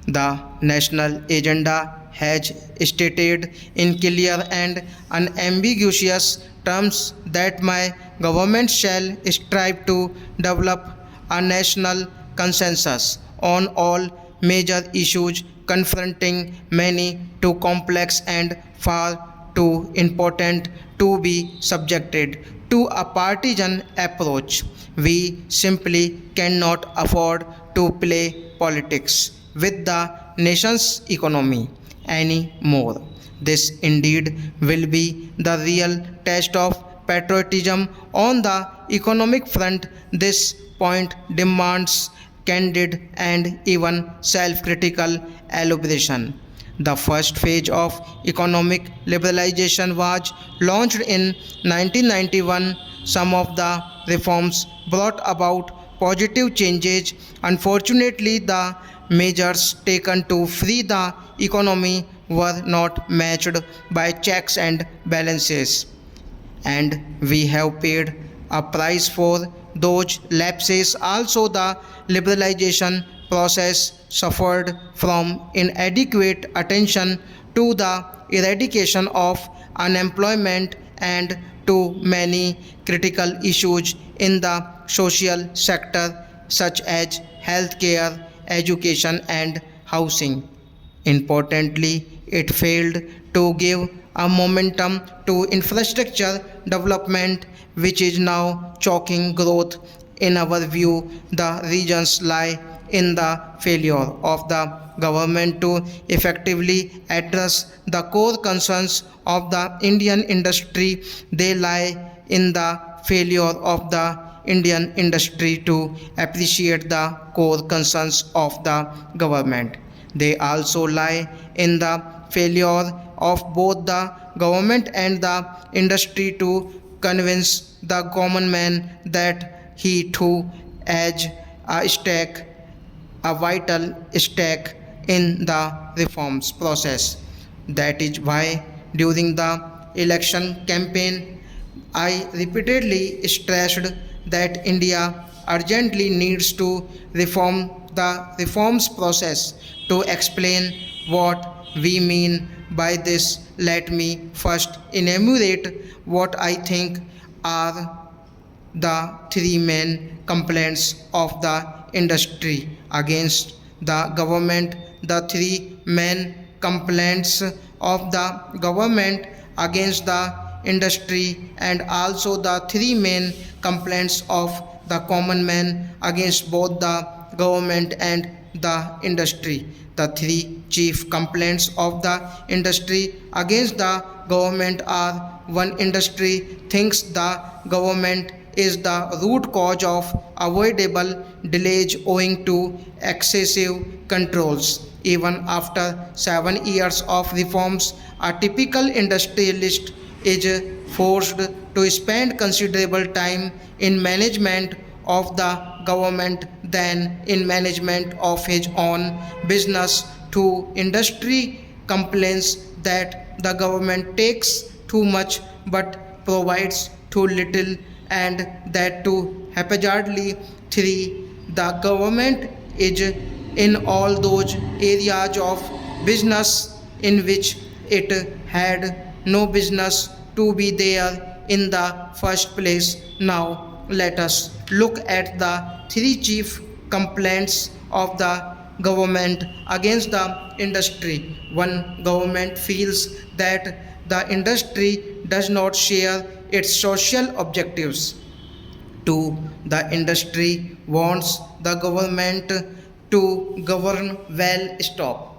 The national agenda has stated in clear and unambiguous terms that my government shall strive to develop a national consensus on all major issues confronting many too complex and far too important to be subjected to a partisan approach. We simply cannot afford to play politics with the nation's economy anymore. This indeed will be the real test of patriotism on the economic front. This point demands candid and even self critical elaboration. The first phase of economic liberalization was launched in 1991. Some of the reforms brought about positive changes. Unfortunately, the measures taken to free the economy were not matched by checks and balances, and we have paid a price for those lapses. Also, the liberalization process suffered from inadequate attention to the eradication of unemployment and to many critical issues in the social sector, such as healthcare, education, and housing. Importantly, it failed to give a momentum to infrastructure development, which is now choking growth. In our view, the reasons lie in the failure of the government to effectively address the core concerns of the Indian industry. They lie in the failure of the Indian industry to appreciate the core concerns of the government. They also lie in the failure of both the government and the industry to convince the common man that he too has a stake, a vital stake in the reforms process. That is why during the election campaign I repeatedly stressed that India urgently needs to reform the reforms process. To explain what we mean by this, let me first enumerate what I think are the three main complaints of the industry against the government. The three main complaints of the government against the industry, and also the three main complaints of the common man against both the government and the industry. The three chief complaints of the industry against the government are: one, industry thinks the government is the root cause of avoidable delays owing to excessive controls. Even after 7 years of reforms, a typical industrialist is forced to spend considerable time in management of the government than in management of his own business. To industry complains that the government takes too much but provides too little, and that too haphazardly. 3, the government is in all those areas of business in which it had no business to be there in the first place. Now, let us look at the three chief complaints of the government against the industry. 1, government feels that the industry does not share its social objectives. 2, the industry wants the government to govern well. Stop.